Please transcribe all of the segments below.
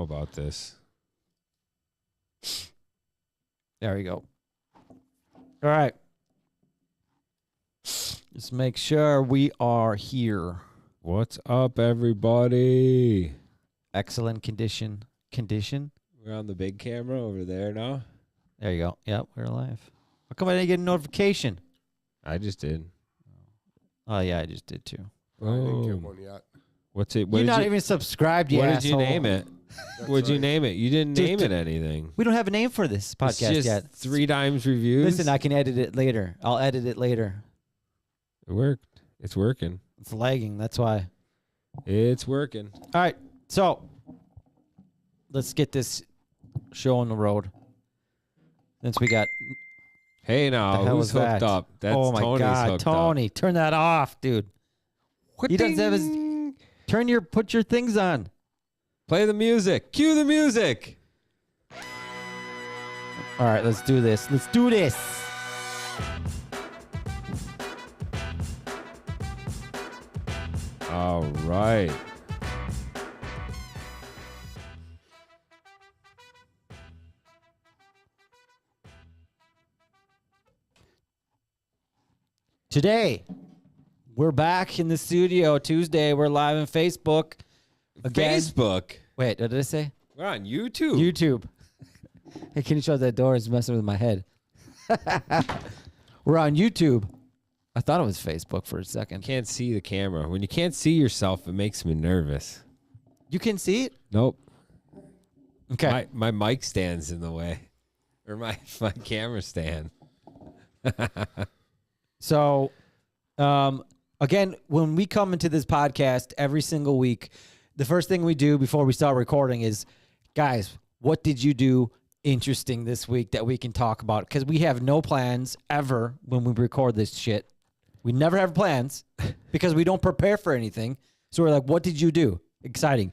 about this. There we go. All right. Let's make sure we are here. What's up, everybody? Excellent condition. We're on the big camera over there now. There you go. Yep, we're live. How come I didn't get a notification? I just did. Oh, yeah, I just did too. I didn't get Boom. one yet. What's it? What You're did not you, even subscribed yet. what did you name it? That's What'd you right. name it? You didn't Just name to- it anything. We don't have a name for this It's podcast just yet. 3 times reviews. Listen, I can edit it later. I'll edit it later. It worked. It's working. It's lagging. That's why. It's working. All right. So let's get this show on the road. Since we got Hey, now, The hell who's is hooked that? up? That's oh my Tony's God, hooked Tony, turn that off, dude. up. He doesn't have his. Put your things on. Play the music. Cue the music. All right, let's do this. Let's do this. All right. Today, we're back in the studio. Tuesday, we're live on Facebook. Again. Facebook. Wait, what did I say? We're on YouTube. YouTube. Hey, can you shut that door? It's messing with my head. We're on YouTube. I thought it was Facebook for a second. Can't see the camera. When you can't see yourself, it makes me nervous. You can see it? Nope. Okay. My mic stand's in the way. Or my camera stand. So, again, when we come into this podcast every single week, the first thing we do before we start recording is, guys, what did you do interesting this week that we can talk about? Because we have no plans ever when we record this shit. We never have plans because we don't prepare for anything. So we're like, what did you do? Exciting.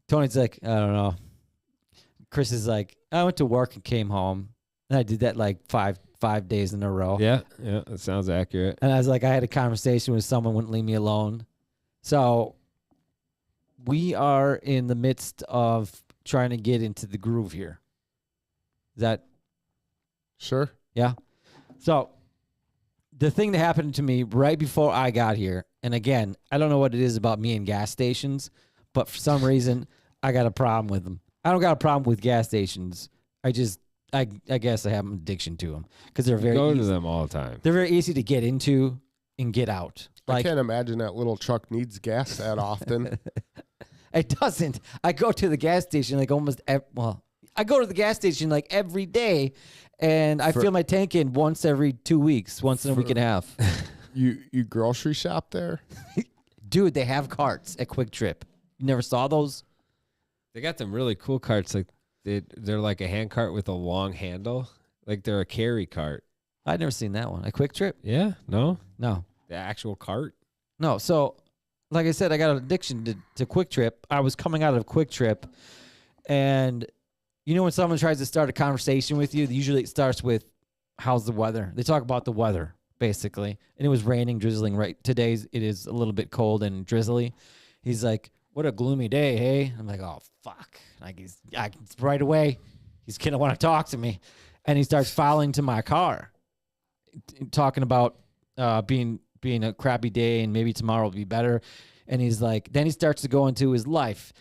Tony's like, I don't know. Chris is like, I went to work and came home. And I did that like five days in a row. Yeah, that sounds accurate. And I was like, I had a conversation with someone, wouldn't leave me alone. So we are in the midst of trying to get into the groove here. Is that, Sure. yeah? So the thing that happened to me right before I got here, and again, I don't know what it is about me and gas stations, but for some reason, I got a problem with them. I don't got a problem with gas stations. I guess I have an addiction to them because they're very Go to easy. them all the time. They're very easy to get into and get out. I can't imagine that little truck needs gas that often. It doesn't. I go to the gas station like I go to the gas station like every day, and I fill my tank in once every 2 weeks, once in a week and a half. You grocery shop there? Dude, they have carts at Quick Trip. You never saw those? They got them really cool carts. Like they're like a hand cart with a long handle. Like they're a carry cart. I'd never seen that one. A Quick Trip? Yeah? No? No. The actual cart? No. So, like I said, I got an addiction to Quick Trip. I was coming out of Quick Trip, and you know when someone tries to start a conversation with you, usually it starts with, how's the weather? They talk about the weather, basically. And it was raining, drizzling. Right today's it is a little bit cold and drizzly. He's like, what a gloomy day, hey? I'm like, oh, fuck. Like, right away, he's going to want to talk to me. And he starts filing to my car, talking about being a crappy day and maybe tomorrow will be better. And he's like, then he starts to go into his life.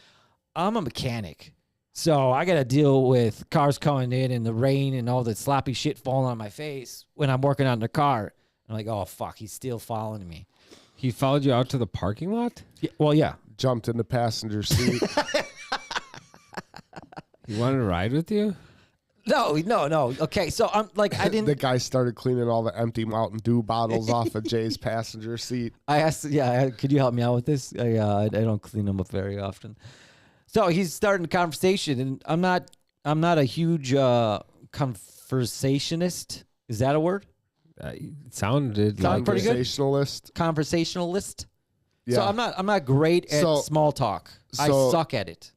I'm a mechanic. So I got to deal with cars coming in and the rain and all the sloppy shit falling on my face when I'm working on the car. I'm like, oh, fuck, he's still following me. He followed you out to the parking lot? Yeah, well, yeah. Jumped in the passenger seat. He wanted to ride with you? No. Okay, so I'm like, I The didn't. guy started cleaning all the empty Mountain Dew bottles off of Jay's passenger seat. I asked, could you help me out with this? I don't clean them up very often. So he's starting a conversation, and I'm not a huge conversationist. Is that a word? It sounded Sound like pretty good? Conversationalist. Conversationalist. Yeah. So I'm not great at So- small talk. I so- suck at it.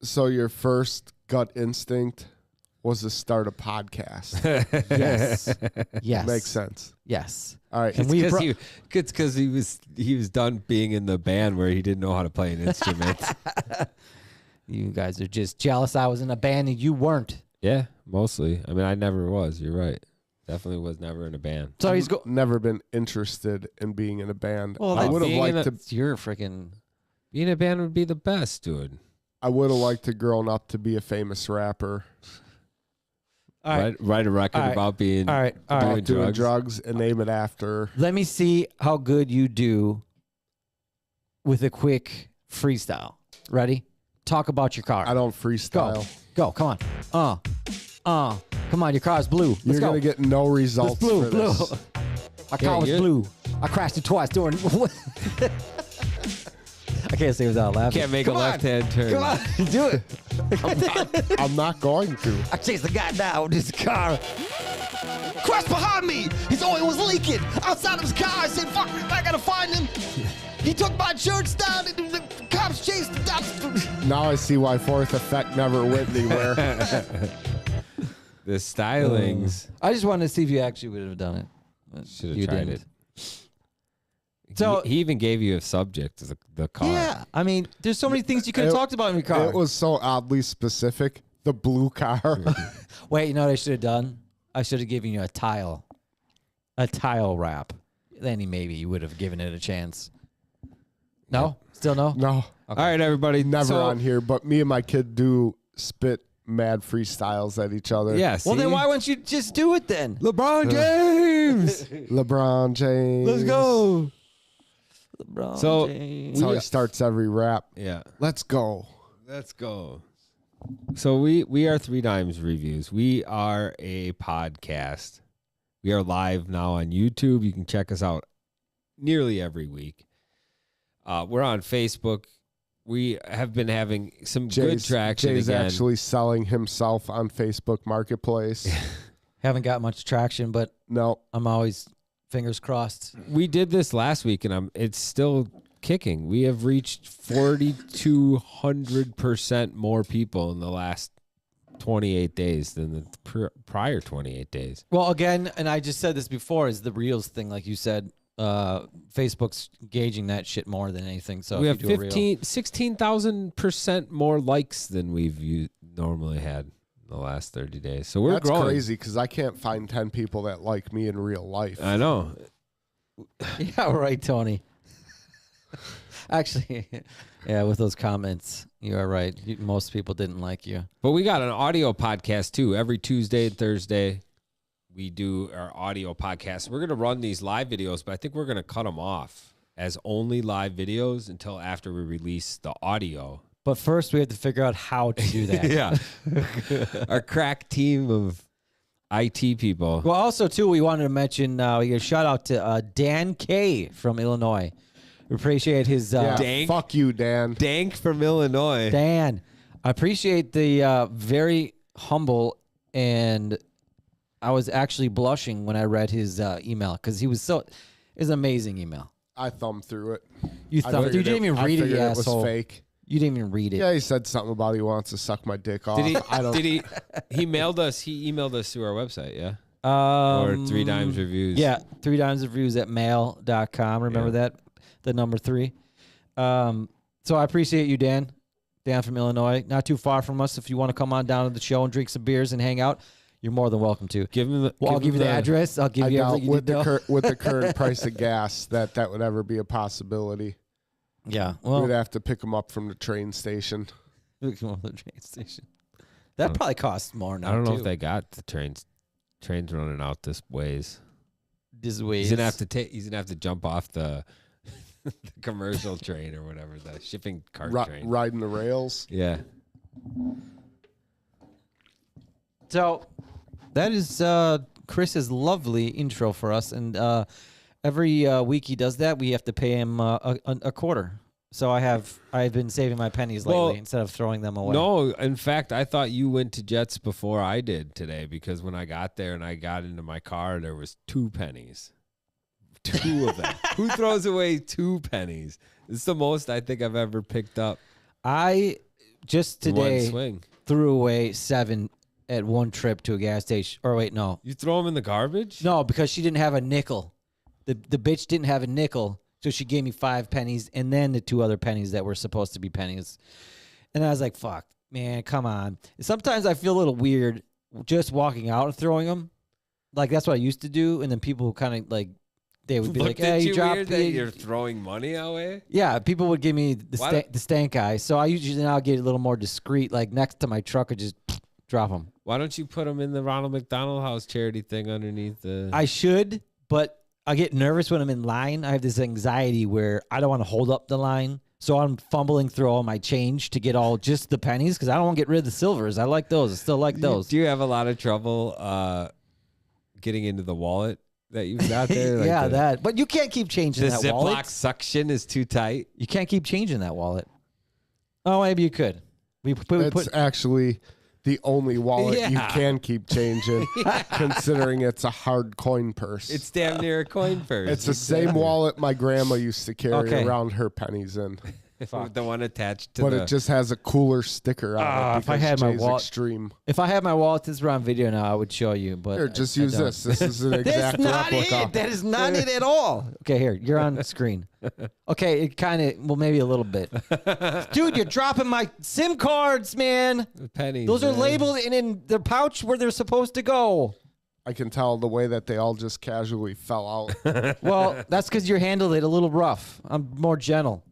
So your first gut instinct was to start a podcast. Yes. Yes. Makes sense. Yes. All right. And we It's because he was done being in the band where he didn't know how to play an instrument. You guys are just jealous I was in a band and you weren't. Yeah, mostly. I mean, I never was. You're right. Definitely was never in a band. So he's Never been interested in being in a band. Well, I that's would have being in liked a- to. You're freaking. Being in a band would be the best, dude. I would have liked to grown up to be a famous rapper. All right. Write a record All right. about being All right. All doing right. Doing drugs. drugs and name it after. Let me see how good you do with a quick freestyle. Ready? Talk about your car. I don't freestyle. Go. Come on. Come on. Your car's blue. Let's You're go. gonna get no It's results blue. for Blue. this. My car was you're- blue. I crashed it twice during. I can't say without laughing. Can't make Come a on. left-hand turn. Come on, do it. I'm not going to. I chased the guy down with his car. Crashed behind me. His oil was leaking outside of his car. I said, fuck, I gotta find him. He took my insurance down and the cops chased him down. Now I see why Fourth Effect never went anywhere. The stylings. I just wanted to see if you actually would have done it. But Should have you tried didn't. it. So- he even gave you a subject, the car. Yeah, I mean, there's so many things you could have It- talked about in your car. It was so oddly specific. The blue car. Wait, you know what I should have done? I should have given you a tile wrap. Then maybe you would have given it a chance. No? Still no? No, All right, everybody. never So- on here. But me and my kid do spit mad freestyles at each other. Yeah. Well, then see? why wouldn't you just do it then? LeBron James? LeBron James. Let's go. LeBron So, James. That's how he starts every rap. Yeah. Let's go. Let's go. So we are Three Dimes Reviews. We are a podcast. We are live now on YouTube. You can check us out nearly every week. We're on Facebook. We have been having some good traction Jay's again. actually selling himself on Facebook Marketplace. Haven't got much traction, but No, I'm always fingers crossed. We did this last week, and it's still kicking. We have reached 4,200% more people in the last 28 days than the prior 28 days. Well, again, and I just said this before, is the Reels thing, like you said. Facebook's gauging that shit more than anything. So We if have you do a reel- 16,000% more likes than we've normally had in the last 30 days. So we're that's growing. crazy because I can't find 10 people that like me in real life. I know. Yeah, right, Tony. Actually, yeah, with those comments, you are right. Most people didn't like you. But we got an audio podcast too. Every Tuesday and Thursday, we do our audio podcast. We're going to run these live videos, but I think we're going to cut them off as only live videos until after we release the audio. But first, we have to figure out how to do that. Yeah. Our crack team of IT people. Well, also, too, we wanted to mention, we get a shout out to Dan K from Illinois. We appreciate his. Yeah, Dank. fuck you, Dan. Dank from Illinois. Dan, I appreciate the very humble, and I was actually blushing when I read his email because he was so. It's an amazing email. I thumbed through it. You I thought you figured didn't even I read it, you figured asshole. was fake. You didn't even read it. Yeah, he said something about he wants to suck my dick off. Did he? I don't. Did he? He mailed us. He emailed us through our website. Yeah. Or Um, 3 Dimes Reviews. Yeah, 3 Dimes Reviews at mail.com. Remember that? The number 3. So I appreciate you, Dan. Dan from Illinois. Not too far from us. If you want to come on down to the show and drink some beers and hang out, you're more than welcome to. Give him the. Well, I'll give you the address. I'll give I you doubt everything you with need to know. with the current price of gas that would ever be a possibility. Yeah. We'd Well, have to pick him up from the train station. we can go to the train station. That probably costs more now. I don't know too. if they got the trains running out this ways. This way. He's gonna have to He's gonna have to jump off the, the commercial train or whatever, the shipping cart train. Riding the rails. Yeah. So that is Chris's lovely intro for us, and every week he does that. We have to pay him a quarter. So I've been saving my pennies lately Well, instead of throwing them away. No, in fact, I thought you went to Jets before I did today because when I got there and I got into my car, there was 2 pennies. 2 of them. Who throws away 2 pennies? It's the most I think I've ever picked up. I just in one today swing. threw away 7 at one trip to a gas station. Or wait, no, You throw them in the garbage? no, because she didn't have a nickel. The bitch didn't have a nickel, so she gave me 5 pennies and then the 2 other pennies that were supposed to be pennies. And I was like, fuck, man, come on. Sometimes I feel a little weird just walking out and throwing them. Like, that's what I used to do. And then people kind of like, they would be like, hey, you dropped weird that you're throwing money away? Yeah, people would give me the stank eye. So I usually now get a little more discreet. Like, next to my truck, I just drop them. Why don't you put them in the Ronald McDonald House charity thing underneath the... I should, but I get nervous when I'm in line. I have this anxiety where I don't want to hold up the line. So I'm fumbling through all my change to get all just the pennies because I don't want to get rid of the silvers. I like those. I still like those. Do you have a lot of trouble getting into the wallet that you've got there? Like yeah, that. But you can't keep changing that wallet. The Ziploc suction is too tight. You can't keep changing that wallet. Oh, maybe you could. It's actually the only wallet you can keep changing, considering it's a hard coin purse. It's damn near a coin purse. It's the same wallet my grandma used to carry around her pennies in. The one attached to but it just has a cooler sticker on it. If I had my wallet, extreme. If I had my wallet, this is on video now, I would show you. But here, just use this. This is an exact replica. That is not it at all. Okay, here, you're on the screen. Okay, it kind of, well, maybe a little bit. Dude, you're dropping my SIM cards, man. The pennies. Those are labeled in the pouch where they're supposed to go. I can tell the way that they all just casually fell out. Well, that's because you handled it a little rough. I'm more gentle.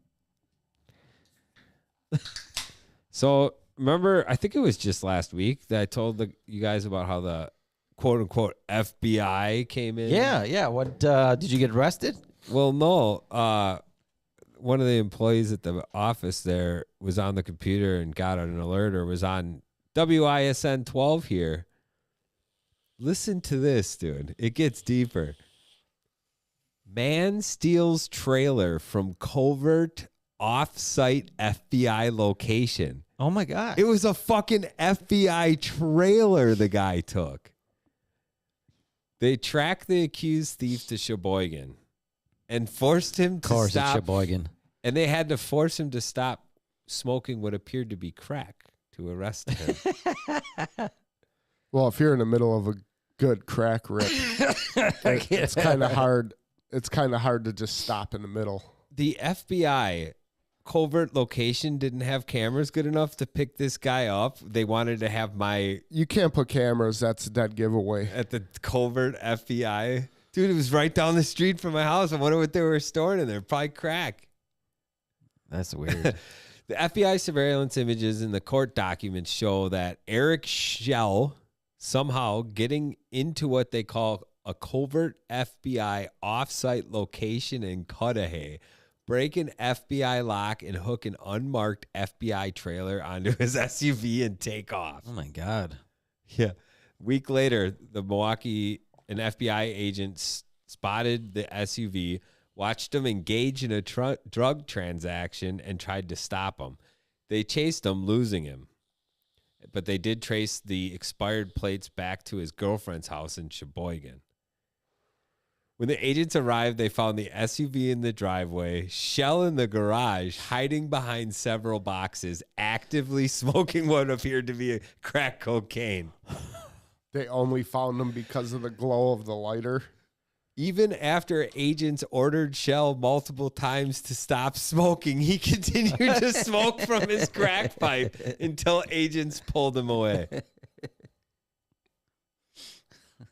So remember, I think it was just last week that I told you guys about how the quote unquote FBI came in. Yeah. What did you get arrested? Well, no. One of the employees at the office there was on the computer and got an alert, or was on WISN 12 here. Listen to this, dude. It gets deeper. Man steals trailer from covert off-site FBI location. Oh my God. It was a fucking FBI trailer the guy took. They tracked the accused thief to Sheboygan and forced him to stop. stop. Sheboygan. And they had to force him to stop smoking what appeared to be crack to arrest him. Well, if you're in the middle of a good crack rip, it's kind of hard. It's kind of hard to just stop in the middle. The FBI covert location didn't have cameras good enough to pick this guy up. They wanted to have You can't put cameras. That's a dead giveaway. At the covert FBI. Dude, it was right down the street from my house. I wonder what they were storing in there. Probably crack. That's weird. The FBI surveillance images in the court documents show that Eric Schell somehow getting into what they call a covert FBI offsite location in Cudahy, break an FBI lock and hook an unmarked FBI trailer onto his SUV and take off. Oh my God. Yeah. Week later, an FBI agent spotted the SUV, watched him engage in a drug transaction, and tried to stop him. They chased him, losing him. But they did trace the expired plates back to his girlfriend's house in Sheboygan. When the agents arrived, they found the SUV in the driveway, Schell in the garage, hiding behind several boxes, actively smoking what appeared to be crack cocaine. They only found him because of the glow of the lighter. Even after agents ordered Schell multiple times to stop smoking, he continued to smoke from his crack pipe until agents pulled him away.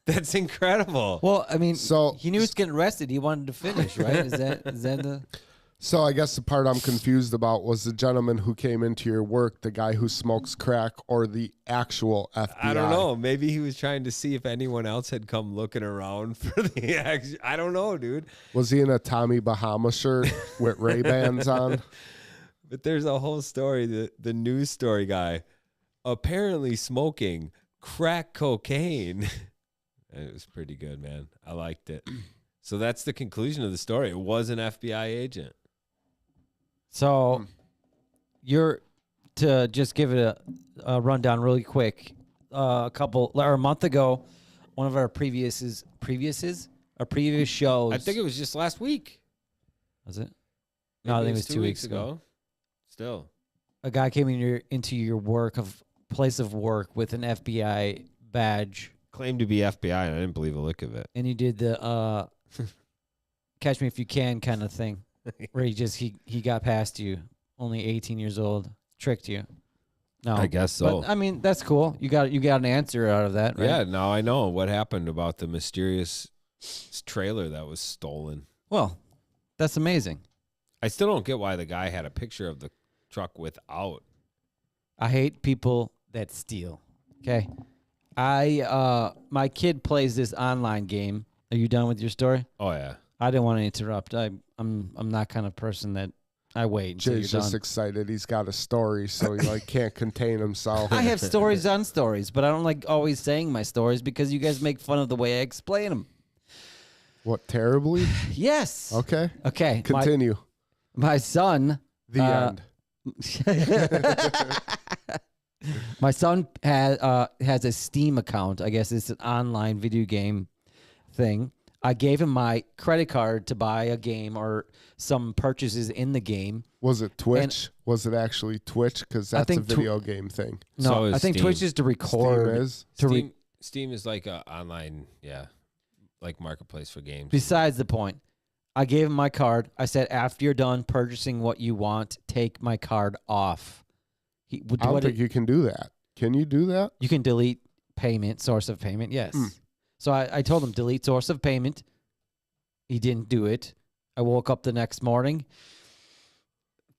That's incredible. Well, I mean, so he knew he was getting arrested. He wanted to finish, right? Is that the? So I guess the part I'm confused about was the gentleman who came into your work, the guy who smokes crack, or the actual FBI? I don't know. Maybe he was trying to see if anyone else had come looking around for the action. I don't know, dude. Was he in a Tommy Bahama shirt with Ray-Bans on? But there's a whole story. The news story guy apparently smoking crack cocaine. It was pretty good, man. I liked it. So that's the conclusion of the story. It was an FBI agent. So you're to just give it a rundown really quick. A month ago, one of our previous shows. I think it was just last week. Was it? No, I think it was 2 weeks ago. Still, a guy came into your place of work with an FBI badge. Claimed to be FBI, and I didn't believe a lick of it. And you did the catch me if you can kind of thing, where he got past you, only 18 years old. tricked you. No, I guess so. But I mean, that's cool. You got an answer out of that, right? Yeah, now I know what happened about the mysterious trailer that was stolen. Well, that's amazing. I still don't get why the guy had a picture of the truck without. I hate people that steal. Okay. My kid plays this online game. Are you done with your story? Oh yeah. I didn't want to interrupt. I'm that kind of person that I wait until Jay's you're just done. excited. He's got a story, so he like can't contain himself. I have stories on stories, but I don't like always saying my stories because you guys make fun of the way I explain them. What, terribly? Yes. Okay. Okay. Continue. My son. The end. My son has a Steam account. I guess it's an online video game thing. I gave him my credit card to buy a game or some purchases in the game. Was it Twitch? Was it actually Twitch? Because that's a think video game thing. No, So is I think Steam. Twitch is to record. Steam is? Steam is like a online, like marketplace for games. Besides the point, I gave him my card. I said, after you're done purchasing what you want, take my card off. I don't think you can do that. Can you do that? You can delete payment, source of payment, yes. So I told him, delete source of payment. He didn't do it. I woke up the next morning.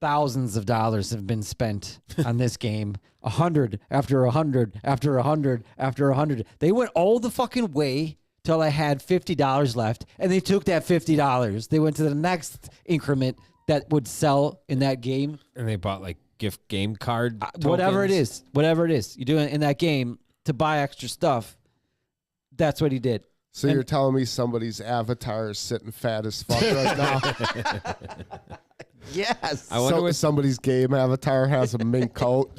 Thousands of dollars have been spent on this game. 100 after 100 after 100 after 100. They went all the fucking way till I had $50 left, and they took that $50. They went to the next increment that would sell in that game. And they bought like gift game card Whatever it tokens. is, you do it in that game to buy extra stuff. That's what he did. So you're telling me somebody's avatar is sitting fat as fuck right now? Yes. I wonder what somebody's game avatar has a mink coat.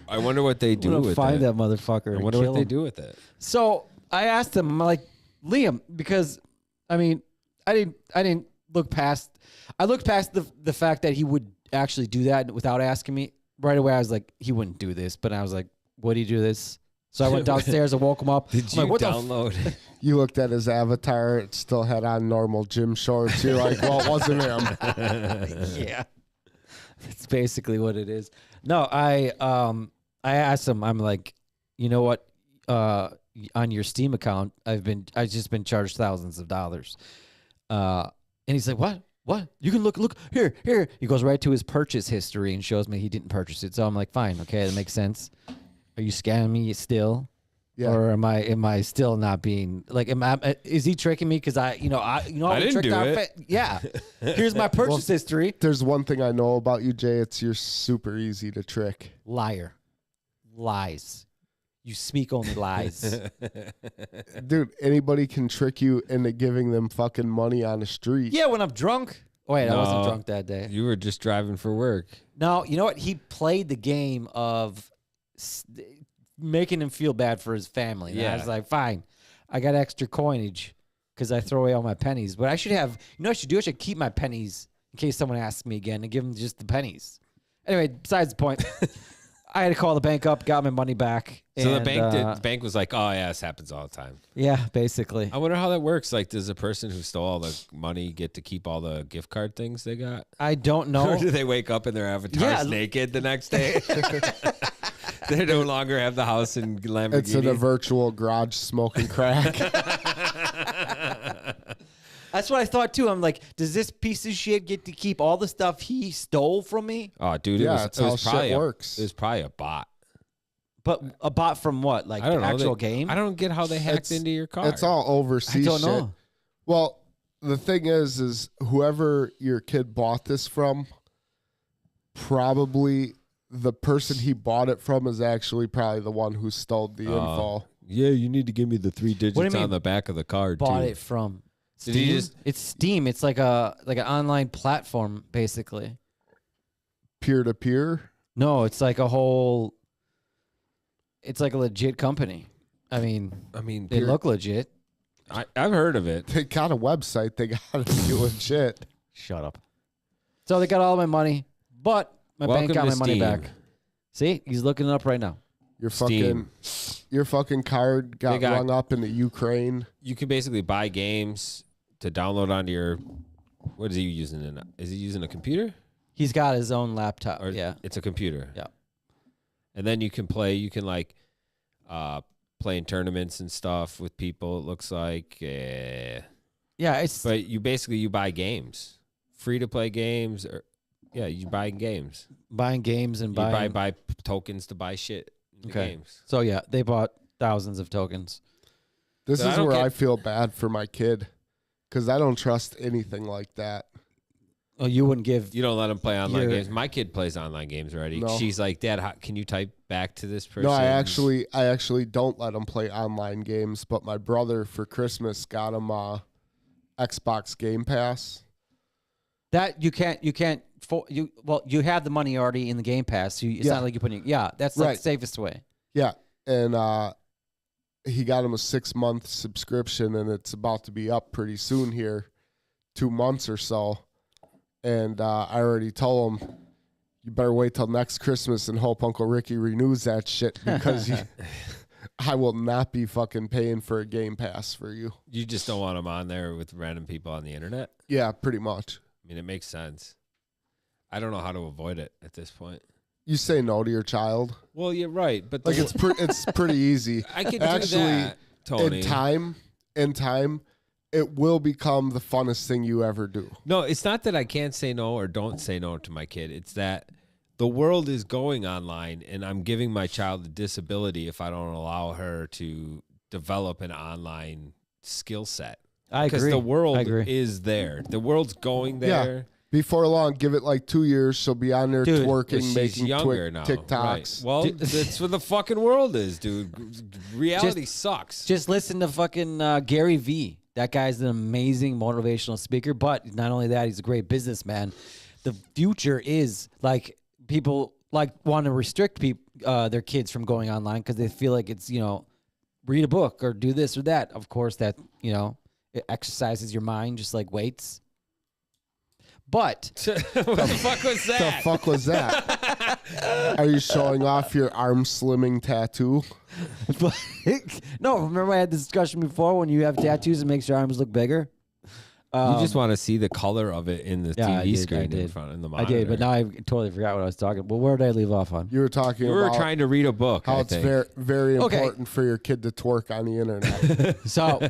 I wonder what they do with find it. that motherfucker. I and wonder kill what they him. do with it. So I asked him, I'm like, Liam, because I mean, I didn't look past. I looked past the fact that he would actually do that without asking me. Right away, I was like, he wouldn't do this. But I was like, would he do this? So I went downstairs and woke him up. Did I'm you like, what download? You looked at his avatar, it still had on normal gym shorts. You're like, well, it wasn't him. Yeah, that's basically what it is. No, I asked him. I'm like, you know what? On your Steam account, I've just been charged thousands of dollars. And he's like, what? What? You can look here. He goes right to his purchase history and shows me he didn't purchase it. So I'm like, fine, okay, that makes sense. Are you scamming me still? Yeah. Or am I still not being like? Is he tricking me? Because I didn't tricked do out it. yeah. Here's my purchase history. There's one thing I know about you, Jay. It's you're super easy to trick. Liar, lies. You speak only lies. Dude, anybody can trick you into giving them fucking money on the street. Yeah, when I'm drunk. Oh, wait, I wasn't No. drunk that day. You were just driving for work. No, you know what? He played the game of making him feel bad for his family. And I Yeah. was like, fine, I got extra coinage because I throw away all my pennies. But I should have, you know what I should do? I should keep my pennies in case someone asks me again and give them just the pennies. Anyway, besides the point, I had to call the bank up, got my money back. So and, the bank was like, "Oh yeah, this happens all the time." Yeah, basically. I wonder how that works. Like, does the person who stole all the money get to keep all the gift card things they got? I don't know. Or do they wake up and their avatars Yeah. naked the next day? They no longer have the house in Lamborghini. It's in a virtual garage smoking crack. That's what I thought too. I'm like, does this piece of shit get to keep all the stuff he stole from me? Oh, dude, Yeah, it that's was how probably shit a, works. It was probably a bot. But a bot from what? Like I don't the know. actual game? I don't get how they hacked It's- into your car. It's all overseas I don't shit. know. Well, the thing is whoever your kid bought this from, probably the person he bought it from is actually probably the one who stole the info. Yeah, you need to give me the 3 digits What do you mean, on the back of the card. Bought too. it from Did Steam. he just- It's Steam. It's like an online platform, basically. Peer to peer. No, it's like a whole. It's like a legit company. I mean, I mean, they look legit. I've heard of it. They got a website. They got to be legit. Shut up. So they got all my money, but my Welcome bank got to my money Steam. back. See, he's looking it up right now. Your Steam. fucking card They got got- rung up in the Ukraine. You can basically buy games to download onto your. What is he using? Is he using a computer? He's got his own laptop. Or Yeah. it's a computer. Yeah. And then you can play. You can like play in tournaments and stuff with people. It looks like. Yeah. It's But you buy games, free to play games, or you buy games. buying games and You buying. buy tokens to buy shit in the Okay. games. So yeah, they bought thousands of tokens. This But I is don't where get- I feel bad for my kid because I don't trust anything like that. Oh, you wouldn't give. You don't let them play online You're- games. My kid plays online games already. No. She's like, Dad, can you type back to this person? No, I actually don't let him play online games. But my brother for Christmas got him Xbox Game Pass. That you can't. You have the money already in the Game Pass. So it's Yeah. not like you're putting. Yeah, that's like Right. the safest way. Yeah, and he got him a 6-month subscription, and it's about to be up pretty soon here, 2 months or so. And I already told him, you better wait till next Christmas and hope Uncle Ricky renews that shit because I will not be fucking paying for a Game Pass for you. You just don't want them on there with random people on the internet. Yeah, pretty much. I mean, it makes sense. I don't know how to avoid it at this point. You say no to your child. Well, you're right, but Like it's pretty easy. I could actually, do that, Tony. In time, it will become the funnest thing you ever do. No, it's not that I can't say no or don't say no to my kid. It's that the world is going online, and I'm giving my child a disability if I don't allow her to develop an online skill set. I agree. Because the world I agree. is there. The world's going there. Before long, give it like 2 years. She'll be on there Dude, But twerking, she's making younger now. TikToks. Right. Well, that's what the fucking world is, dude. Reality sucks. Just listen to fucking Gary Vee. That guy's an amazing motivational speaker, but not only that, he's a great businessman. The future is like people like want to restrict their kids from going online because they feel like it's, read a book or do this or that. Of course, that, it exercises your mind just like weights. But What the fuck was The that? fuck was that? Are you showing off your arm slimming tattoo? no, remember I had this discussion before when you have tattoos, it makes your arms look bigger. You just want to see the color of it in the Yeah, I TV did, screen I in did. front in the I monitor. did, but now I totally forgot what I was talking about. Where did I leave off on? You were talking we were about trying to read a book. how I it's think. very, very Okay. important for your kid to twerk on the internet. So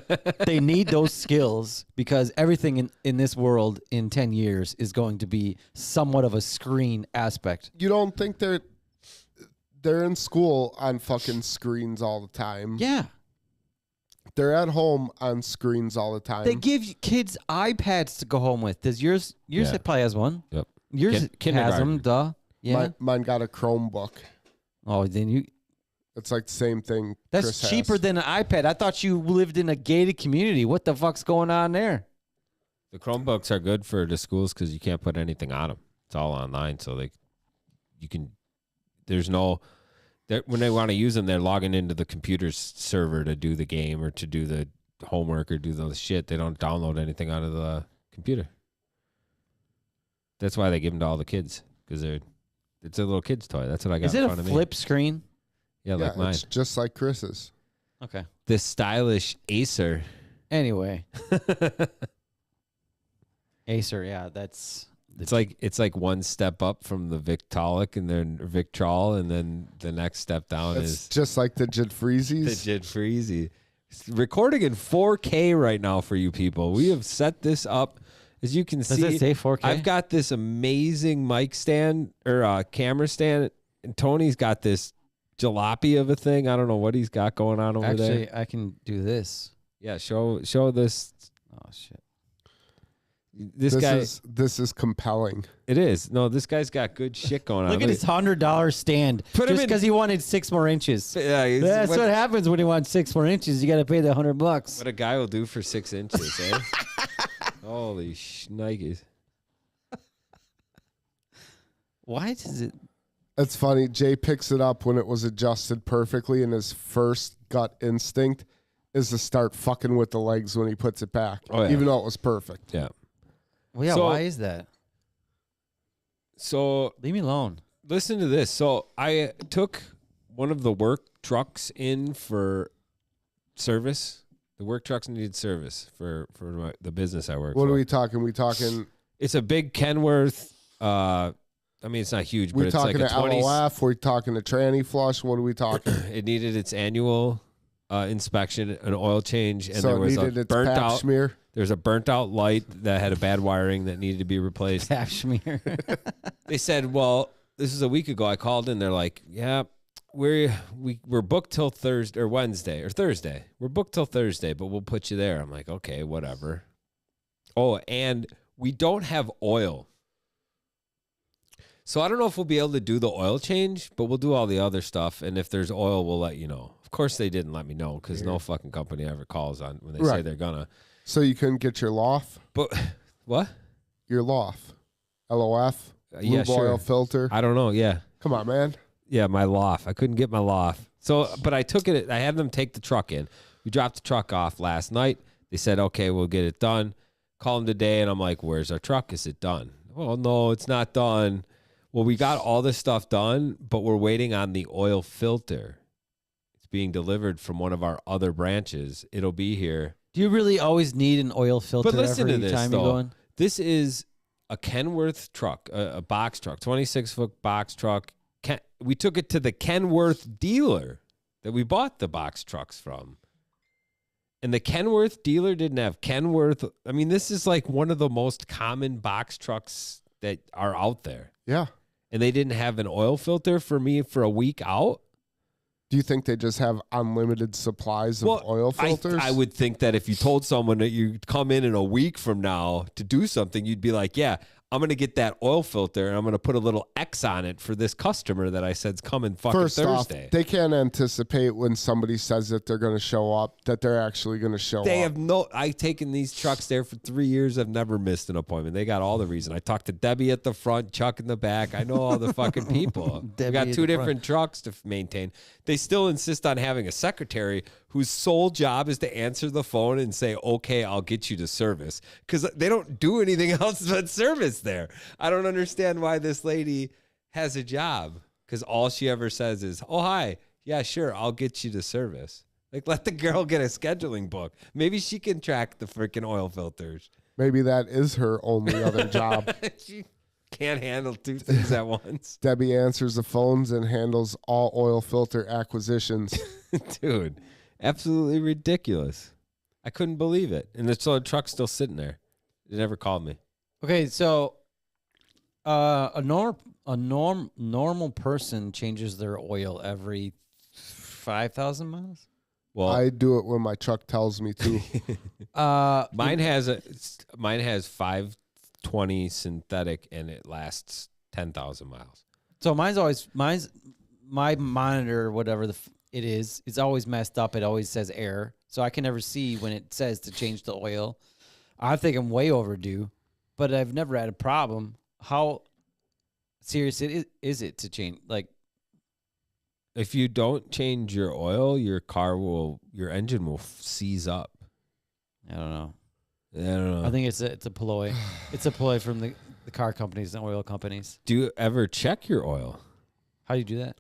they need those skills because everything in this world in 10 years is going to be somewhat of a screen aspect. You don't think they're in school on fucking screens all the time? Yeah. They're at home on screens all the time. They give kids iPads to go home with. Does yours Yeah. probably has one? Yep. Yours has Kindergarten. them, duh. Yeah. Mine got a Chromebook. Oh, then It's like the same thing. that's Chris has. cheaper than an iPad. I thought you lived in a gated community. What the fuck's going on there? The Chromebooks are good for the schools because you can't put anything on them. It's all online, so when they want to use them, they're logging into the computer's server to do the game or to do the homework or do the shit. They don't download anything out of the computer. That's why they give them to all the kids because it's a little kid's toy. That's what I got Is it in a front of me. flip screen? Yeah, like mine. It's just like Chris's. Okay. This stylish Acer. Anyway. Acer, yeah, that's It's like one step up from the Victaulic and then Victrol, and then the next step down It's is just like the the Jitfreezies. Jid Freezy. Recording in 4K right now for you people. We have set this up, as you can Does see. it say 4K? I've got this amazing mic stand or camera stand, and Tony's got this jalopy of a thing. I don't know what he's got going on over there. Actually, I can do this. Yeah, show this. Oh shit. This guy. This is compelling. It is. No, this guy's got good shit going on. Look at his $100 stand. Put him just in- because he wanted 6 more inches. Yeah, That's what happens when you want 6 more inches. You got to pay the $100. What a guy will do for 6 inches, eh? Holy shnikes. Why does it? It's funny. Jay picks it up when it was adjusted perfectly, and his first gut instinct is to start fucking with the legs when he puts it back, Oh, yeah. even though it was perfect. Yeah. Well, yeah. So- Why is that? So Leave me alone. listen to this. So I took one of the work trucks in for service. The work trucks needed service for the business I work What for. are we talking? We talking It's a big Kenworth I mean, it's not huge, but We it's like talking a to 20. LOF? We talking to tranny flush? What are we talking? It needed its annual inspection, an oil change, and So there it was a needed its burnt pap out. smear. There's a burnt out light that had a bad wiring that needed to be replaced. Pap smear. They said, "Well, this is a week ago." I called in. They're like, "Yeah, we're booked till Thursday or Wednesday or Thursday. We're booked till Thursday, but we'll put you there." I'm like, "Okay, whatever." Oh, and we don't have oil. So I don't know if we'll be able to do the oil change, but we'll do all the other stuff. And if there's oil, we'll let you know. Of course, they didn't let me know because no fucking company ever calls on when they say Right. they're gonna. So you couldn't get your LOF? But what? Your LOF. LOF? Yeah, Lube sure. oil filter. I don't know. Yeah. Come on, man. Yeah, my loft. I couldn't get my loft. So, but I took it. I had them take the truck in. We dropped the truck off last night. They said, okay, we'll get it done. Call them today. And I'm like, where's our truck? Is it done? Well, no, it's not done. Well, we got all this stuff done, but we're waiting on the oil filter. It's being delivered from one of our other branches. It'll be here. Do you really always need an oil filter But listen every to this, time you though. go in? This is a Kenworth truck, a box truck, 26-foot box truck. We took it to the Kenworth dealer that we bought the box trucks from. And the Kenworth dealer didn't have Kenworth. I mean, this is like one of the most common box trucks that are out there. Yeah. And they didn't have an oil filter for me for a week out. Do you think they just have unlimited supplies of oil filters? I would think that if you told someone that you come in a week from now to do something, you'd be like, yeah, I'm going to get that oil filter and I'm going to put a little X on it for this customer that I said's coming fucking First Thursday. off, they can't anticipate when somebody says that they're going to show up, that they're actually going to show They up. have I've taken these trucks there for 3 years. I've never missed an appointment. They got all the reason. I talked to Debbie at the front, Chuck in the back. I know all the fucking people. We Debbie got at two the different trucks to maintain. They still insist on having a secretary whose sole job is to answer the phone and say, okay, I'll get you to service. Because they don't do anything else but service there. I don't understand why this lady has a job. Because all she ever says is, oh, hi. Yeah, sure. I'll get you to service. Like, let the girl get a scheduling book. Maybe she can track the freaking oil filters. Maybe that is her only other job. She can't handle two things at once. Debbie answers the phones and handles all oil filter acquisitions. Dude, absolutely ridiculous. I couldn't believe it. And the truck's still sitting there. They never called me. Okay, so a normal person changes their oil every 5,000 miles. Well, I do it when my truck tells me to. mine has 520 synthetic and it lasts 10,000 miles. So mine's my monitor, whatever it is, it's always messed up. It always says error, so I can never see when it says to change the oil. I think I'm way overdue, but I've never had a problem. How serious is it to change? Like, If you don't change your oil, your engine will seize up. I don't know. I don't know. I think it's a ploy. It's a ploy from the car companies and oil companies. Do you ever check your oil? How do you do that?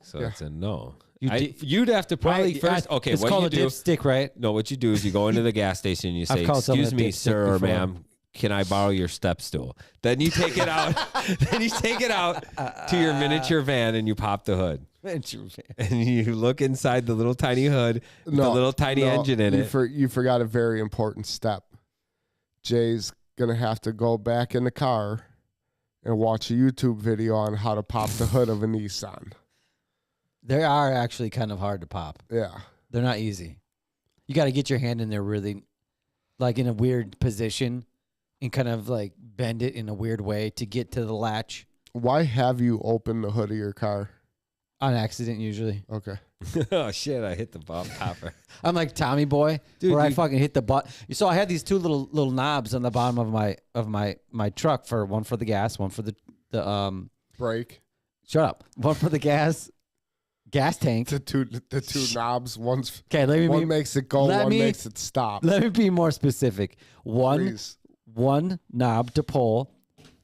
So Yeah. it's a no. You You'd have to probably first. Okay, it's what called you a do? dipstick, right? No, what you do is you go into the gas station and you say, called someone "Excuse a me, dipstick sir or before. ma'am, can I borrow your step stool?" Then you take it out. Then you take it out to your miniature van and you pop the hood and you look inside the little tiny hood with the little tiny engine in it. You forgot a very important step. Jay's going to have to go back in the car and watch a YouTube video on how to pop the hood of a Nissan. They are actually kind of hard to pop. Yeah. They're not easy. You got to get your hand in there really, like in a weird position and kind of like bend it in a weird way to get to the latch Why have you opened the hood of your car? on accident usually. Okay. Oh shit! I hit the popper. I'm like Tommy Boy, Dude, where I you- fucking hit the butt. So I had these two little knobs on the bottom of my truck for one for the gas, one for the Brake. shut up, one for the gas tank. The two knobs. One Okay, makes it go, one makes it stop. Let me be more specific. Please. One knob to pull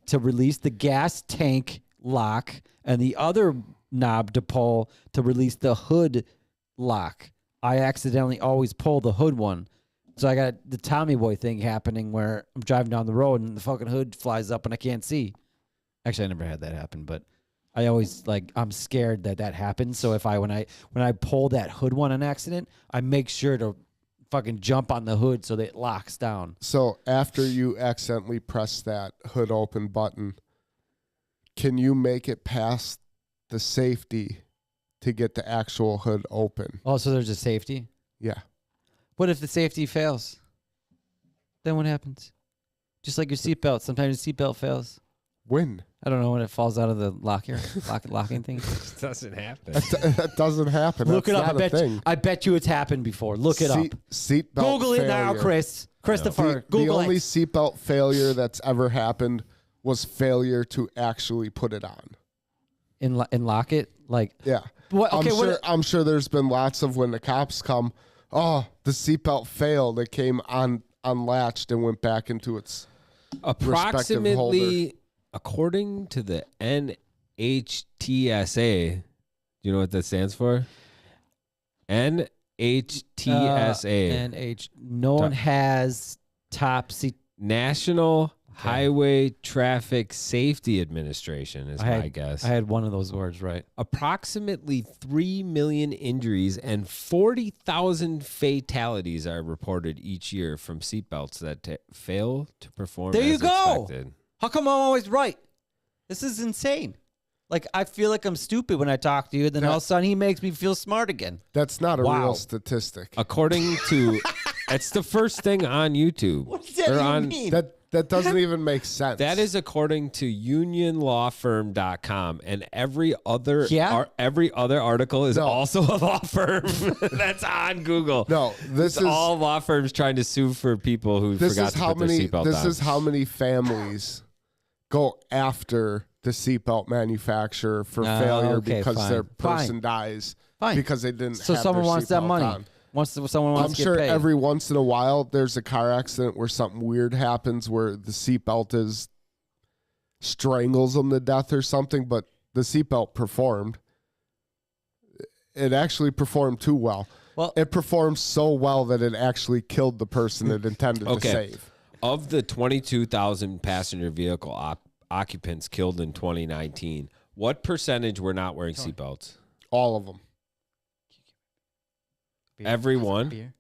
to release the gas tank lock, and the other knob to pull to release the hood lock. I accidentally always pull the hood one. So I got the Tommy Boy thing happening where I'm driving down the road and the fucking hood flies up and I can't see. Actually, I never had that happen, but I always I'm scared that happens. So if when I pull that hood one on accident, I make sure to fucking jump on the hood so that it locks down. So after you accidentally press that hood open button, can you make it past the safety to get the actual hood open? Oh, so there's a safety? Yeah. What if the safety fails? Then what happens? Just like your seatbelt. Sometimes your seatbelt fails. When? I don't know, when it falls out of the locking thing. It doesn't happen. That doesn't happen. Look That's it up. not a thing. I bet you it's happened before. Look it up. Seatbelt Google it now, failure. Chris. Christopher. The Google only it. seatbelt failure that's ever happened was failure to actually put it on. And lock it? Like, Yeah. what? Okay, I'm sure there's been lots of when the cops come, oh, the seatbelt failed. It came unlatched and went back into its Approximately, according to the NHTSA, do you know what that stands for? NHTSA. NH. No one has top seat. National Highway Traffic Safety Administration is my guess. I had one of those words right. Approximately 3 million injuries and 40,000 fatalities are reported each year from seatbelts that fail to perform There you as go. expected. How come I'm always right? This is insane. Like, I feel like I'm stupid when I talk to you, then all of a sudden he makes me feel smart again. That's not a Wow. real statistic. According to, it's the first thing on YouTube. What does that Or even on- mean? That doesn't even make sense. That is according to unionlawfirm.com, and every other every other article is also a law firm that's on Google. No, this It's is all law firms trying to sue for people who forgot to put their seatbelt on. This is how many families go after the seatbelt manufacturer for failure okay, because fine. their person dies because they didn't. So have someone their wants that seatbelt money. on. Someone wants I'm to get sure paid. every once in a while there's a car accident where something weird happens where the seatbelt strangles them to death or something, but the seatbelt performed. It actually performed too well. Well, It performed so well that it actually killed the person it intended to save. Of the 22,000 passenger vehicle occupants killed in 2019, what percentage were not wearing seatbelts? All of them. Everyone?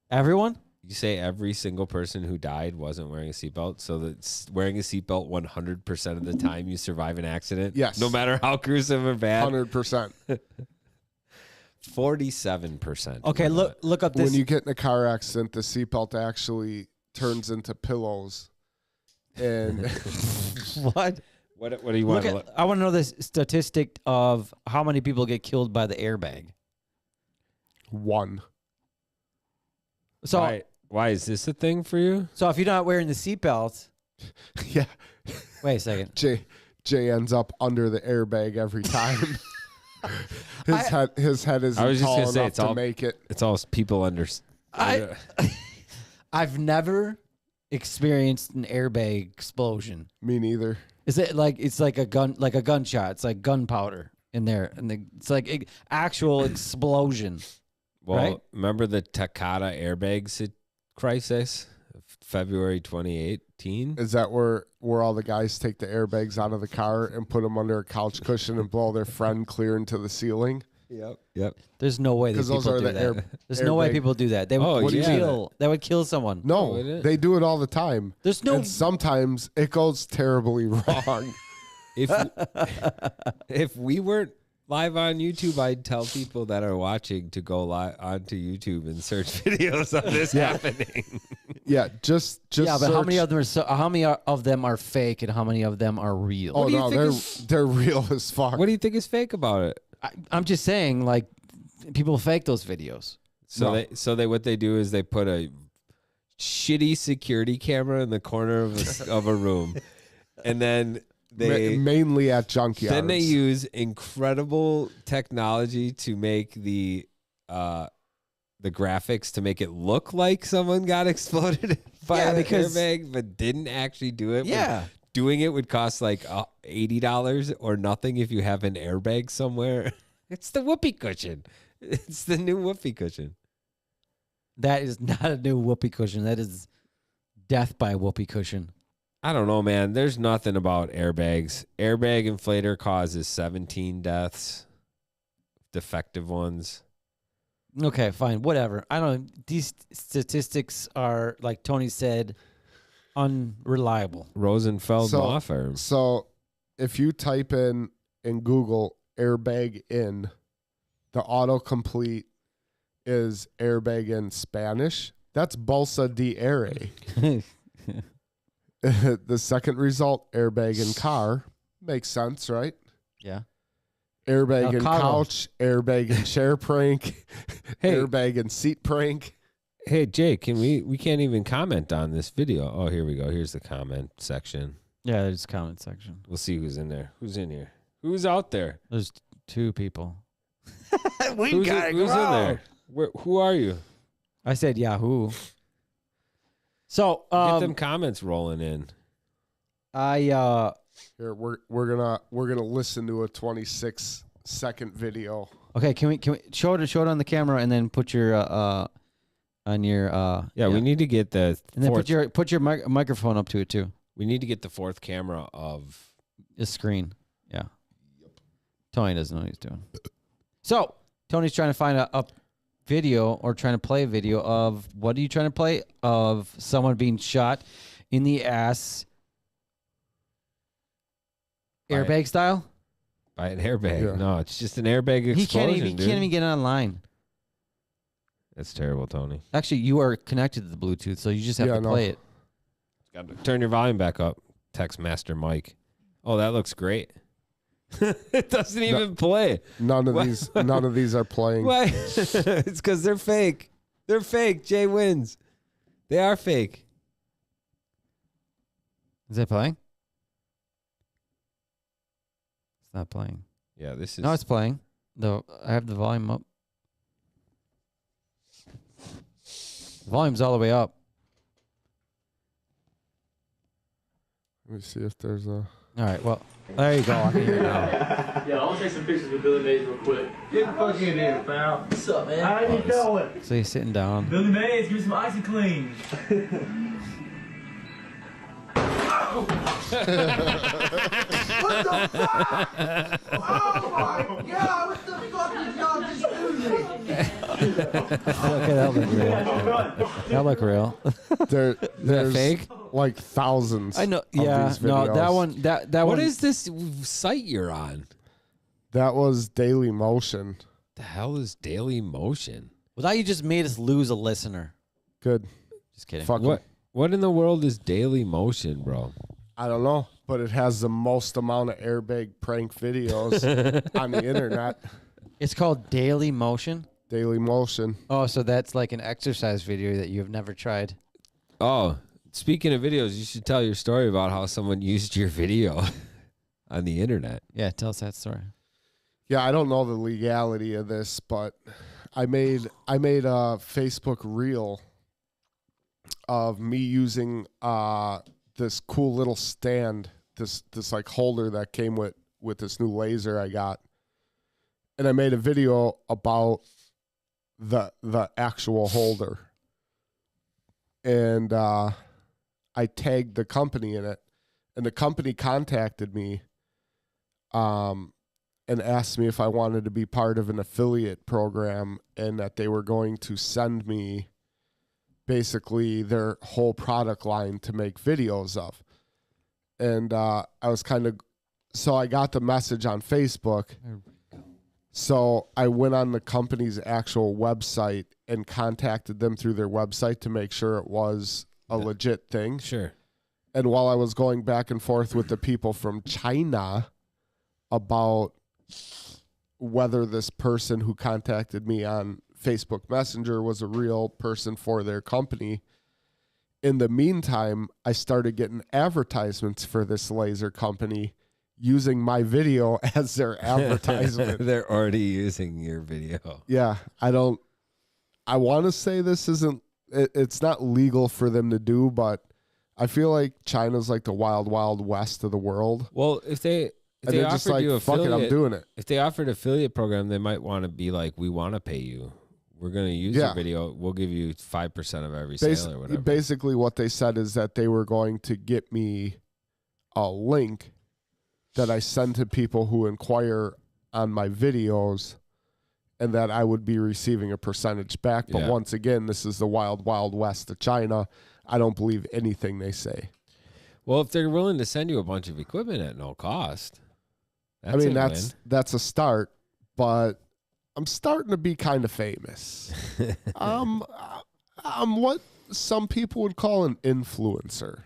Everyone? You say every single person who died wasn't wearing a seatbelt, so that wearing a seatbelt 100% of the time you survive an accident? Yes. No matter how gruesome or bad? 100%. 47%. Okay, look up this. When you get in a car accident, the seatbelt actually turns into pillows. And what? What do you want to look? I want to know this statistic of how many people get killed by the airbag. one. So Why is this a thing for you? So if you're not wearing the seatbelt, Yeah. wait a second. Jay ends up under the airbag every time. His head isn't I was just tall gonna say, enough it's to all- make it. It's all people under. I've never experienced an airbag explosion. Me neither. Is it like it's like a gunshot? It's like gunpowder in there, and it's like actual explosion. Well, Right? remember the Takata airbag crisis, February 2018? Is that where all the guys take the airbags out of the car and put them under a couch cushion and blow their friend clear into the ceiling? Yep. There's no way that 'Cause those people are do the that. There's no way airbag- people do that. They Oh, would yeah. kill. That would kill someone. No, Oh, it? they do it all the time. There's no. And sometimes it goes terribly wrong. If we weren't live on YouTube, I'd tell people that are watching to go live onto YouTube and search videos of this happening. Yeah, just Yeah, but how search- many of them are how many of them are fake and how many of them are real? Oh do you no, think they're real as fuck. What do you think is fake about it? I'm just saying, like, people fake those videos. So they what they do is they put a shitty security camera in the corner of a room, and then they mainly at junkyards. then they use incredible technology to make the graphics to make it look like someone got exploded by Yeah, an because- airbag, but didn't actually do it. Yeah. Doing it would cost like $80 or nothing if you have an airbag somewhere. It's the whoopee cushion. It's the new whoopee cushion. That is not a new whoopee cushion. That is death by whoopee cushion. I don't know, man. There's nothing about airbags. Airbag inflator causes 17 deaths. Defective ones. Okay, fine, whatever. I don't. These statistics are, like Tony said, unreliable. Rosenfeld So- law firm. So if you type in Google airbag in, the autocomplete is airbag in Spanish. That's bolsa de aire. The second result, airbag in car. Makes sense, right? Yeah. Airbag El in Cabo. couch, airbag in chair prank, Hey. airbag in seat prank. Hey, Jake, can we can't even comment on this video. Oh, here we go. Here's the comment section. Yeah, there's a comment section. We'll see who's in there. Who's in here? Who's out there? There's 2 people. Who's in there? Who are you? I said Yahoo. So Get them comments rolling in. Here, we're gonna listen to a 26-second video. Okay, can we show it on the camera and then put your on your Yeah, we need to get the and then fourth, put your microphone up to it too. we need to get the fourth camera of The screen. Yeah. Tony doesn't know what he's doing. So Tony's trying to find a video or trying to play a video of what are you trying to play? Of someone being shot in the ass airbag style? by an airbag. Yeah. No, it's just an airbag explosion, He can't dude. even get online. That's terrible, Tony. Actually, you are connected to the Bluetooth, so you just have Yeah, to I know. play it. Got to turn your volume back up. Text Master Mike. Oh, that looks great. It doesn't even play. None of What? these are playing. Why? It's because they're fake. They're fake. Jay wins. They are fake. Is it playing? It's not playing. Yeah, this is. No, it's playing. I have the volume up. The volume's all the way up. Let me see if there's a. All right, well, there you go. I can hear it now. Yeah, I want to take some pictures with Billy Mays real quick. Get the fuck in here, pal. What's up, man? How you doing? So he's sitting down. Billy Mays, give me some OxyClean. Okay, that look real. That look real. There's fake? like thousands. I know. of Yeah, these no, that videos. one. That What one is this site you're on? That was Daily Motion. The hell is Daily Motion? Well, now you just made us lose a listener. Good. Just kidding. Fuck 'em. What in the world is Daily Motion, bro? I don't know, but it has the most amount of airbag prank videos on the internet. It's called Daily Motion. Daily Motion. Oh, so that's like an exercise video that you have never tried. Oh, speaking of videos, you should tell your story about how someone used your video on the internet. Yeah, tell us that story. Yeah, I don't know the legality of this, but I made a Facebook reel of me using this cool little stand, this like holder that came with this new laser I got. And I made a video about the actual holder. And I tagged the company in it. And the company contacted me and asked me if I wanted to be part of an affiliate program, and that they were going to send me basically their whole product line to make videos of. And I was so I got the message on Facebook. So I went on the company's actual website and contacted them through their website to make sure it was a legit thing. Sure. And while I was going back and forth with the people from China about whether this person who contacted me on Facebook Messenger was a real person for their company, in the meantime, I started getting advertisements for this laser company using my video as their advertisement. They're already using your video. Yeah, I want to say this isn't, it's not legal for them to do, but I feel like China's like the wild, wild west of the world. Well, if they And they're just offered like, you fuck it, I'm affiliate, doing it. if they offered affiliate program, they might want to be like, we want to pay you. we're gonna use Yeah. your video. We'll give you 5% of every sale or whatever. Basically, what they said is that they were going to get me a link that I send to people who inquire on my videos, and that I would be receiving a percentage back. But Yeah. once again, this is the wild, wild west of China. I don't believe anything they say. Well, if they're willing to send you a bunch of equipment at no cost, that's I mean, a win. that's a start, but I'm starting to be kind of famous. I'm what some people would call an influencer.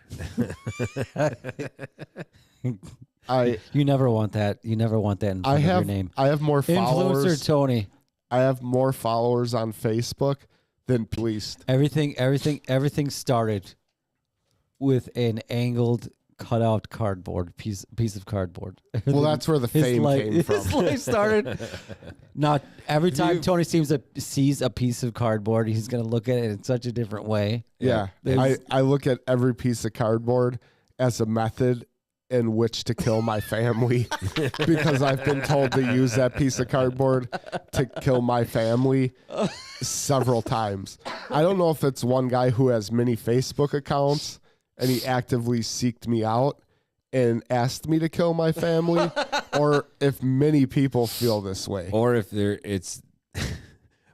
You never want that. You never want that in front of your name. I have more followers. Influencer Tony. I have more followers on Facebook than police. Everything started with an angled cutout cardboard piece of cardboard. Well, that's where the fame came from. His life started. Not every time Tony sees a piece of cardboard, he's gonna look at it in such a different way. Yeah. I look at every piece of cardboard as a method in which to kill my family because I've been told to use that piece of cardboard to kill my family several times. I don't know if it's one guy who has many Facebook accounts and he actively seeked me out and asked me to kill my family, or if many people feel this way. Or if it's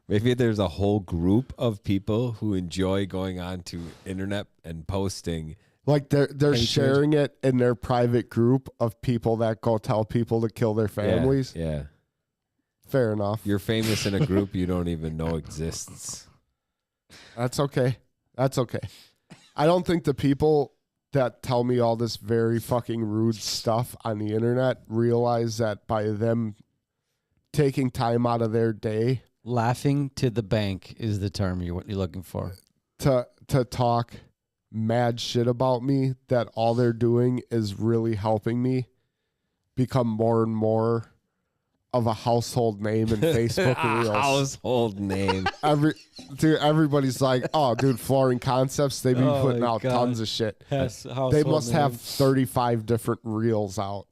maybe there's a whole group of people who enjoy going on to internet and posting. Like they're sharing it in their private group of people that go tell people to kill their families. Yeah. Fair enough. You're famous in a group you don't even know exists. That's okay. That's okay. I don't think the people that tell me all this very fucking rude stuff on the internet realize that by them taking time out of their day Laughing to the bank is the term you're looking for. to talk mad shit about me, that all they're doing is really helping me become more and more of a household name in Facebook Reels. Household name. Everybody's like, oh, dude, Flooring Concepts, they be Oh putting my out God. tons of shit. Yes, They must have 35 different reels out.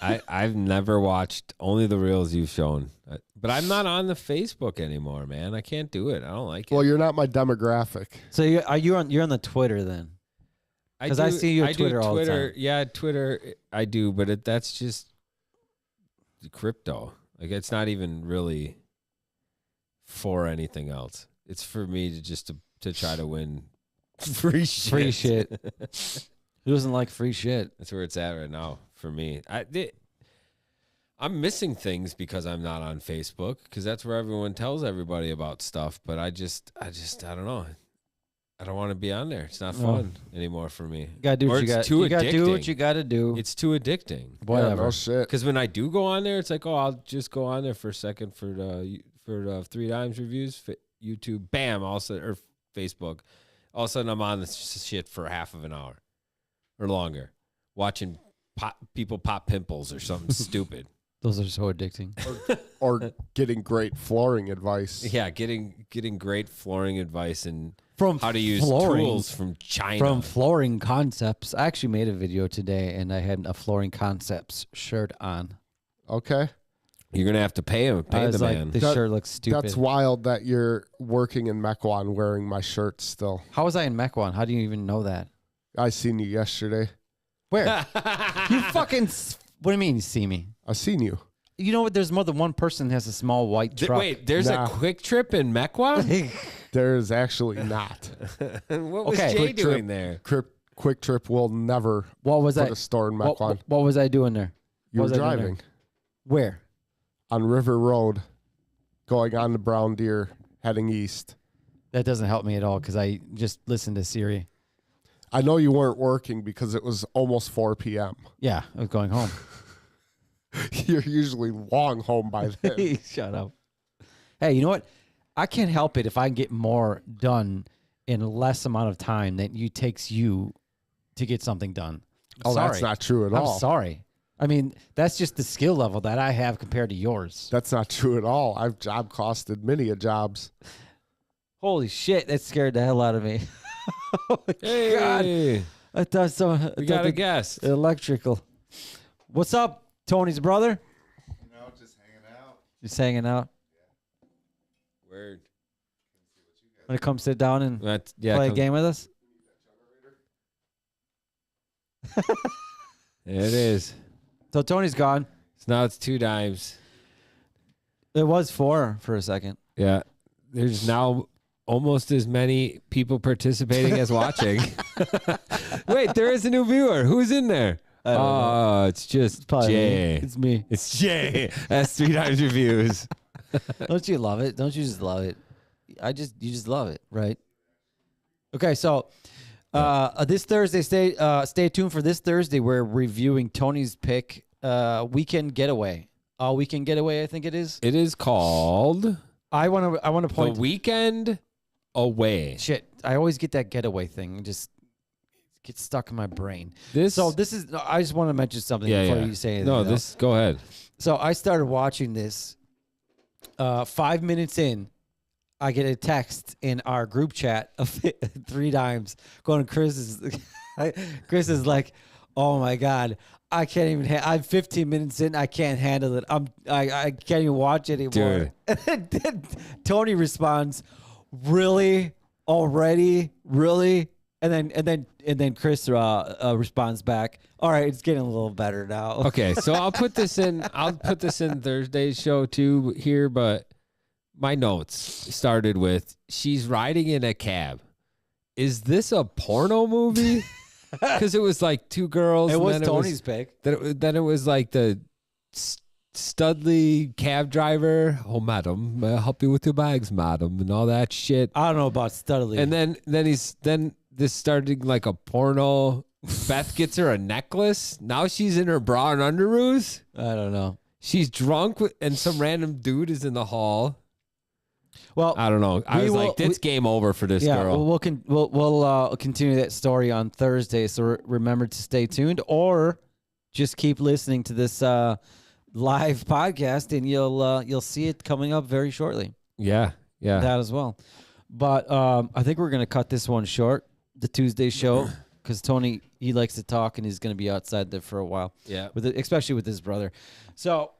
I've never watched only the reels you've shown, but I'm not on the Facebook anymore, man. I can't do it. I don't like it. Well, you're not my demographic. So you're on the Twitter then? 'cause I do- see you do Twitter all the time. Yeah, Twitter I do, but that's just crypto. Like it's not even really for anything else. It's for me to try to win free shit. Free shit. Who doesn't like free shit? That's where it's at right now for me. I'm missing things because I'm not on Facebook, because that's where everyone tells everybody about stuff. But I don't know. I don't want to be on there. It's not fun anymore for me. You gotta do Or what you it's got. too You gotta do what addicting. you gotta do. It's too addicting. Whatever. Yeah, no shit. Because when I do go on there, it's like, oh, I'll just go on there for a second for the 3 Dimes reviews, YouTube, bam, all of a sudden, or Facebook. All of a sudden, I'm on this shit for half of an hour or longer, watching people pop pimples or something stupid. Those are so addicting. Or getting great flooring advice. Yeah, getting great flooring advice and From how to use flooring, tools from China. From Flooring Concepts. I actually made a video today, and I had a Flooring Concepts shirt on. Okay. You're gonna have to pay him. I Pay was the like, man. this shirt looks stupid. That's wild that you're working in Mequon wearing my shirt still. How was I in Mequon? How do you even know that? I seen you yesterday. Where? You fucking... What do you mean you see me? I seen you. You know what? There's more than one person that has a small white truck. Wait, there's Nah. a Quick Trip in Mequon? There is actually not. What was Okay. Jay Quick Trip. doing there? Quick Trip will never What was put I? a store in What, Mequon. what was I doing there? You what were was I doing driving Where? on River Road, going on to Brown Deer, heading east. That doesn't help me at all because I just listened to Siri. I know you weren't working because it was almost 4 p.m. Yeah, I was going home. You're usually long home by then. Shut up. Hey, you know what? I can't help it if I can get more done in less amount of time than it takes you to get something done. Oh, Sorry. that's not true at all. I'm sorry. I mean, that's just the skill level that I have compared to yours. That's not true at all. I've job costed many a jobs. Holy shit, that scared the hell out of me. Oh my God. Hey, I thought so. we got a guest. Electrical. What's up, Tony's brother? Just hanging out. Just hanging out. Word. Want to come sit down and play a come- game with us? There it is. So Tony's gone. So now it's 2 dimes. It was 4 for a second. Yeah. There's now almost as many people participating as watching. Wait, there is a new viewer. Who's in there? I don't know. Oh, it's just Probably Jay. me. It's me. It's Jay. That's 3 dimes reviews. Don't you love it? Don't you just love it? You just love it, right? Okay, so this Thursday, stay tuned for this Thursday. We're reviewing Tony's pick, Weekend Getaway. Weekend Getaway, I think it is. It is called I want to The point. Weekend Away. Shit, I always get that getaway thing. It just gets stuck in my brain. This So this is. I just want to mention something before you say anything. No, though. go ahead. So I started watching this. 5 minutes in, I get a text in our group chat of 3 dimes going to Chris is like, oh my God, I can't even, I'm 15 minutes in. I can't handle it. I can't even watch it anymore. And then Tony responds, really, already, really? And then Chris responds back, all right, it's getting a little better now. Okay, so I'll put this in Thursday's show too here, but my notes started with she's riding in a cab. Is this a porno movie? Because it was like 2 girls. It and was then Tony's pick. Then it was like the Studley cab driver. Oh, madam, may I help you with your bags, madam, and all that shit. I don't know about Studley. And then this started like a porno. Beth gets her a necklace. Now she's in her bra and underoos. I don't know. She's drunk and some random dude is in the hall. Well, I don't know. I was like, it's game over for this girl. We'll continue that story on Thursday. So remember to stay tuned, or just keep listening to this live podcast, and you'll see it coming up very shortly. Yeah. That as well. But I think we're gonna cut this one short, the Tuesday show, because Tony, he likes to talk, and he's gonna be outside there for a while. Yeah. Especially with his brother. So.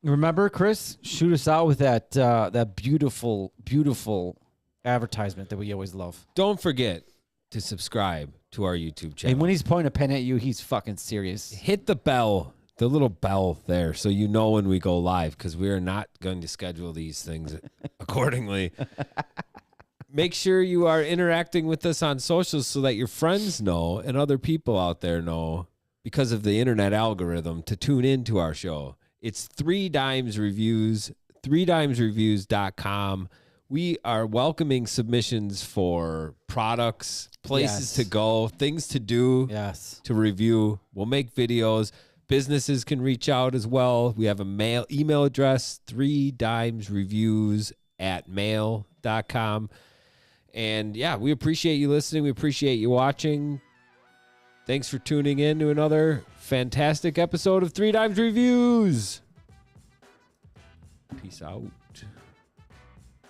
Remember, Chris, shoot us out with that beautiful, beautiful advertisement that we always love. Don't forget to subscribe to our YouTube channel. And when he's pointing a pen at you, he's fucking serious. Hit the bell, the little bell there, so you know when we go live, because we are not going to schedule these things accordingly. Make sure you are interacting with us on socials so that your friends know and other people out there know, because of the internet algorithm, to tune into our show. It's 3 dimes reviews, 3dimesreviews.com. We are welcoming submissions for products, places to go, things to do, to review. We'll make videos. Businesses can reach out as well. We have a email address, 3dimesreviews@mail.com. And yeah, we appreciate you listening. We appreciate you watching. Thanks for tuning in to another fantastic episode of 3 Dimes Reviews. Peace out.